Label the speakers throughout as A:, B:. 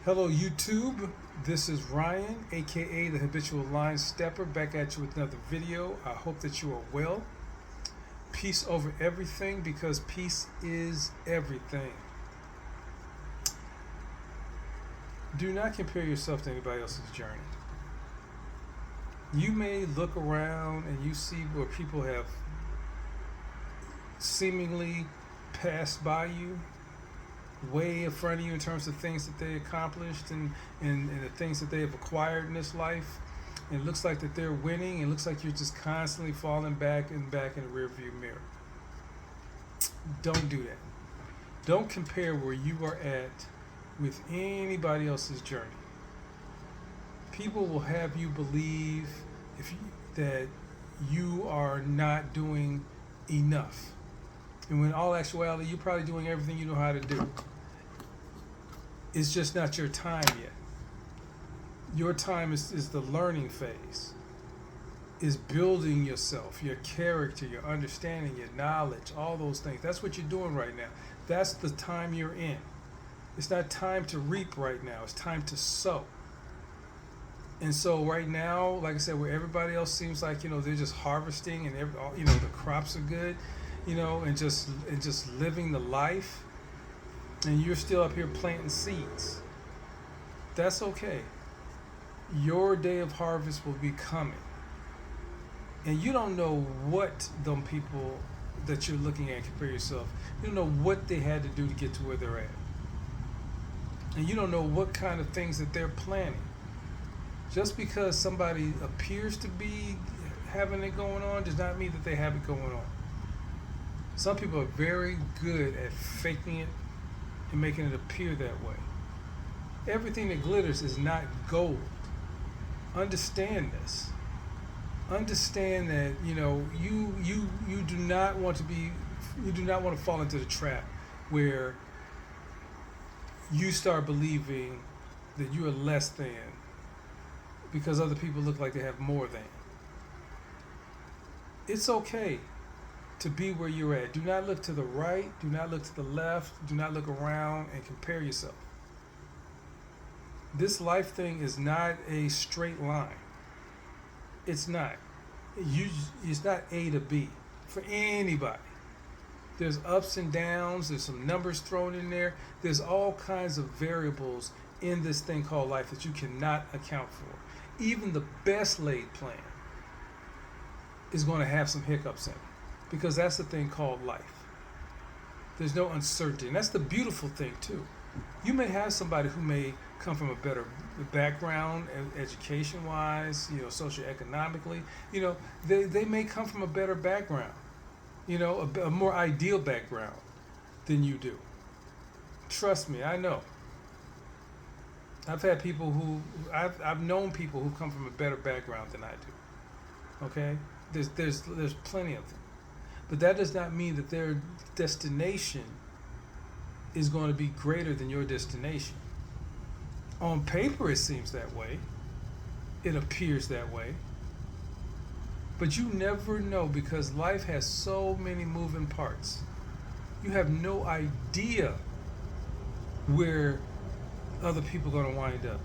A: Hello, YouTube. This is Ryan, aka the Habitual Line Stepper, back at you with another video. I hope that you are well. Peace over everything because peace is everything. Do not compare yourself to anybody else's journey. You may look around and you see where people have seemingly passed by you, way in front of you in terms of things that they accomplished and the things that they have acquired in this life. And it looks like that they're winning. It looks like you're just constantly falling back in the rear view mirror. Don't do that. Don't compare where you are at with anybody else's journey. People will have you believe that you are not doing enough. And when in all actuality, you're probably doing everything you know how to do. It's just not your time yet. Your time is the learning phase, is building yourself, your character, your understanding, your knowledge, all those things. That's what you're doing right now. That's the time you're in. It's not time to reap right now. It's time to sow. And so right now, like I said, where everybody else seems like, they're just harvesting and the crops are good, and just living the life, and you're still up here planting seeds. That's okay. Your day of harvest will be coming. And you don't know what them people that you're looking at compare yourself. You don't know what they had to do to get to where they're at. And you don't know what kind of things that they're planning. Just because somebody appears to be having it going on does not mean that they have it going on. Some people are very good at faking it and making it appear that way. Everything that glitters is not gold. Understand this. Understand that you do not want to fall into the trap where you start believing that you are less than because other people look like they have more than. It's okay to be where you're at. Do not look to the right. Do not look to the left. Do not look around and compare yourself. This life thing is not a straight line. It's not. It's not A to B for anybody. There's ups and downs. There's some numbers thrown in there. There's all kinds of variables in this thing called life that you cannot account for. Even the best laid plan is going to have some hiccups in it because that's the thing called life. There's no uncertainty. And that's the beautiful thing, too. You may have somebody who may come from a better background, education-wise, socioeconomically. They may come from a better background, a more ideal background than you do. Trust me, I know. I've had people I've known people who come from a better background than I do. Okay? There's plenty of them. But that does not mean that their destination is going to be greater than your destination. On paper, it seems that way. It appears that way. But you never know because life has so many moving parts. You have no idea where other people are going to wind up.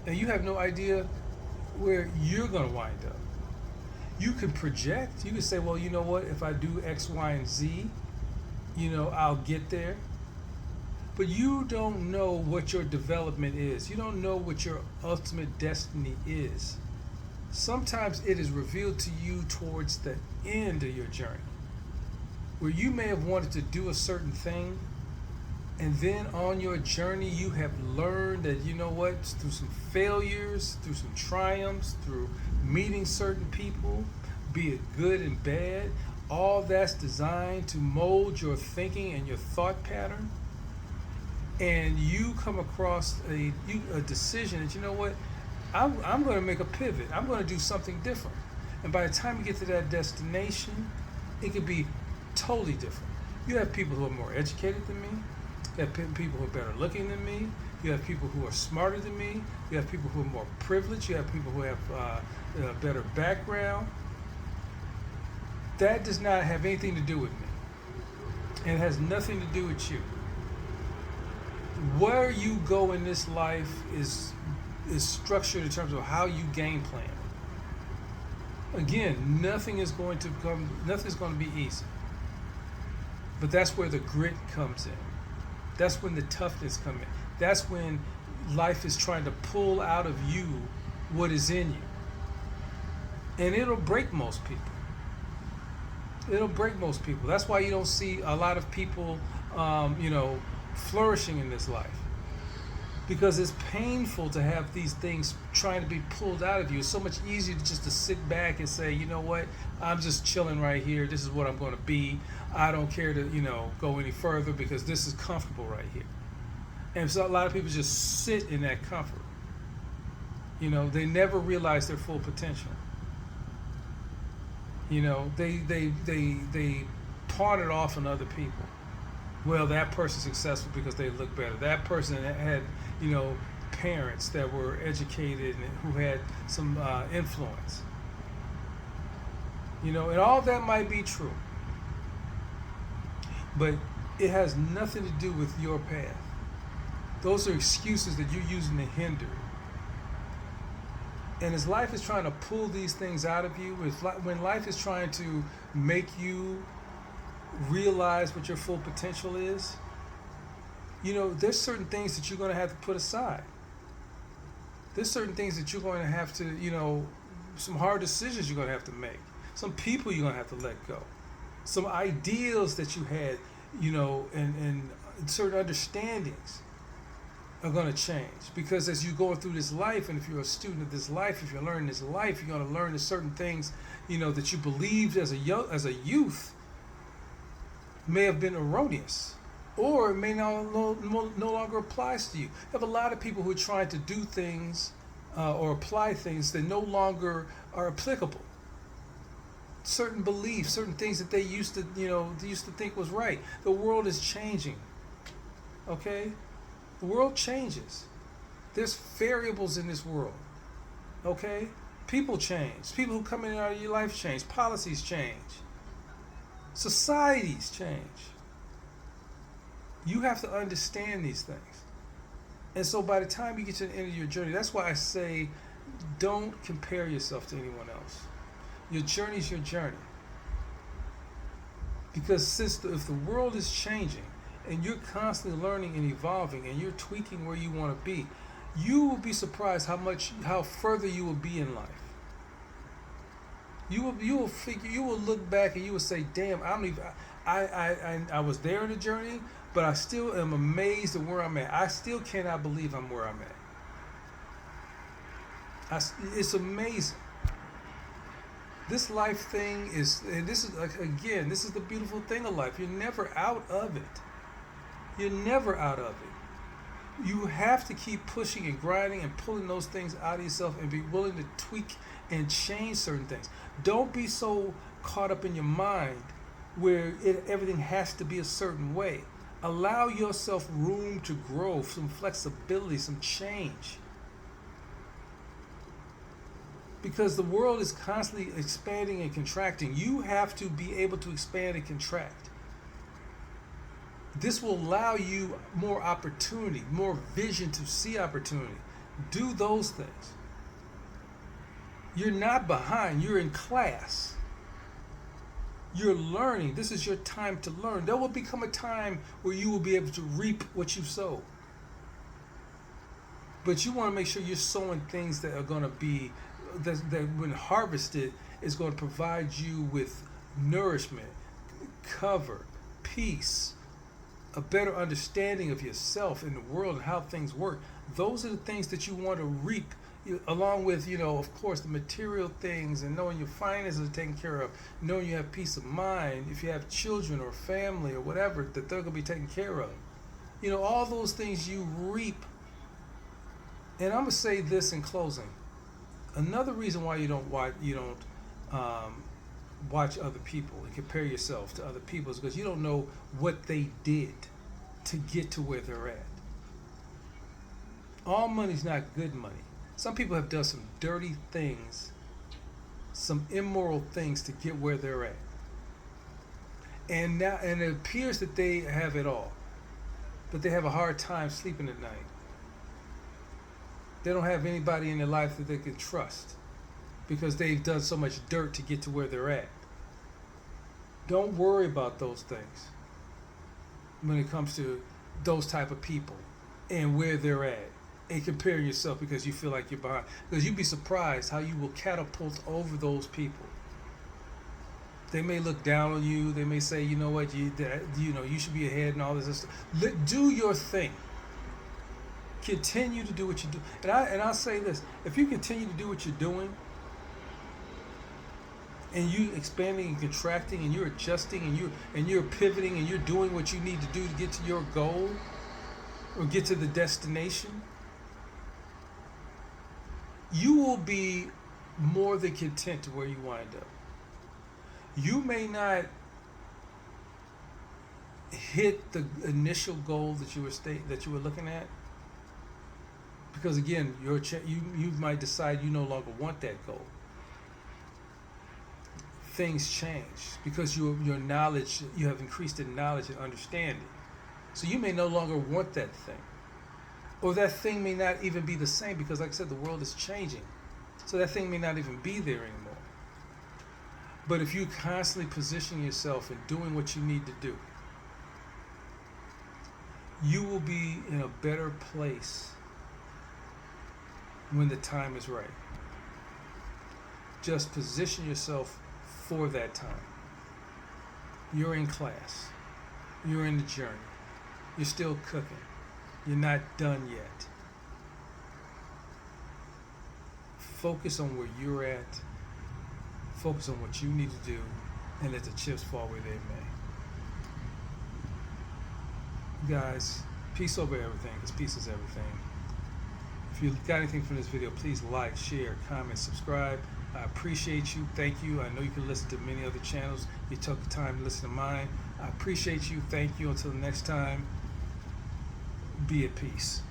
A: And you have no idea where you're going to wind up. You can project. You can say, well, you know what? If I do X, Y, and Z, I'll get there. But you don't know what your development is. You don't know what your ultimate destiny is. Sometimes it is revealed to you towards the end of your journey, where you may have wanted to do a certain thing, and then on your journey you have learned that, through some failures, through some triumphs, through meeting certain people, be it good and bad, all that's designed to mold your thinking and your thought pattern. And you come across a decision that, I'm going to make a pivot. I'm going to do something different. And by the time you get to that destination, it could be totally different. You have people who are more educated than me. You have people who are better looking than me. You have people who are smarter than me. You have people who are more privileged. You have people who have a better background. That does not have anything to do with me. And it has nothing to do with you. Where you go in this life is structured in terms of how you game plan. Again, nothing's going to be easy. But that's where the grit comes in. That's when the toughness comes in. That's when life is trying to pull out of you what is in you. And it'll break most people. It'll break most people. That's why you don't see a lot of people, flourishing in this life. Because it's painful to have these things trying to be pulled out of you. It's so much easier just to sit back and say, you know what, I'm just chilling right here. This is what I'm going to be. I don't care to, go any further because this is comfortable right here. And so a lot of people just sit in that comfort. They never realize their full potential. They pawn it off on other people. Well, that person's successful because they look better. That person had, parents that were educated and who had some influence. And all that might be true. But it has nothing to do with your path. Those are excuses that you're using to hinder. And as life is trying to pull these things out of you, when life is trying to make you realize what your full potential is, there's certain things that you're going to have to put aside. There's certain things that you're going to have to, some hard decisions you're going to have to make. Some people you're going to have to let go. Some ideals that you had, and certain understandings are going to change. Because as you're going through this life, and if you're a student of this life, if you're learning this life, you're going to learn that certain things, that you believed as a youth may have been erroneous, or it may no longer applies to you. You have a lot of people who are trying to do things or apply things that no longer are applicable. Certain beliefs, certain things that they used to think was right. The world is changing. Okay? The world changes. There's variables in this world. Okay? People change. People who come in and out of your life change. Policies change. Societies change. You have to understand these things. And so by the time you get to the end of your journey, that's why I say don't compare yourself to anyone else. Your journey is your journey. Because if the world is changing and you're constantly learning and evolving and you're tweaking where you want to be, you will be surprised how further you will be in life. You will look back and you will say, damn, I was there in the journey, but I still am amazed at where I'm at. I still cannot believe I'm where I'm at. It's amazing. This life thing is the beautiful thing of life. You're never out of it. You're never out of it. You have to keep pushing and grinding and pulling those things out of yourself and be willing to tweak and change certain things. Don't be so caught up in your mind where everything has to be a certain way. Allow yourself room to grow, some flexibility, some change. Because the world is constantly expanding and contracting. You have to be able to expand and contract. This will allow you more opportunity, more vision to see opportunity. Do those things. You're not behind. You're in class. You're learning. This is your time to learn. There will become a time where you will be able to reap what you sow. But you want to make sure you're sowing things that are going to be, that when harvested, is going to provide you with nourishment, cover, peace, a better understanding of yourself and the world and how things work. Those are the things that you want to reap, along with, of course, the material things and knowing your finances are taken care of, knowing you have peace of mind, if you have children or family or whatever, that they're going to be taken care of. All those things you reap. And I'm going to say this in closing. Another reason why you don't watch other people and compare yourself to other people is because you don't know what they did to get to where they're at. All money's not good money. Some people have done some dirty things, some immoral things to get where they're at. And it appears that they have it all. but they have a hard time sleeping at night. They don't have anybody in their life that they can trust because they've done so much dirt to get to where they're at. Don't worry about those things when it comes to those type of people and where they're at, and comparing yourself because you feel like you're behind. Because you'd be surprised how you will catapult over those people. They may look down on you. They may say, you know what, you should be ahead and all this stuff. Do your thing. Continue to do what you do. And I'll say this: if you continue to do what you're doing, and you expanding and contracting, and you're adjusting, and you're pivoting, and you're doing what you need to do to get to your goal or get to the destination, you will be more than content to where you wind up. You may not hit the initial goal that you were looking at, because again, you might decide you no longer want that goal. Things change because your knowledge, you have increased in knowledge and understanding. So you may no longer want that thing. Or that thing may not even be the same because, like I said, the world is changing. So that thing may not even be there anymore. But if you constantly position yourself and doing what you need to do, you will be in a better place when the time is right. Just position yourself for that time. You're in class. You're in the journey. You're still cooking. You're not done yet. Focus on where you're at. Focus on what you need to do, and let the chips fall where they may. Guys, peace over everything, because peace is everything. If you got anything from this video, please like, share, comment, subscribe. I appreciate you. Thank you. I know you can listen to many other channels. You took the time to listen to mine. I appreciate you. Thank you. Until the next time, be at peace.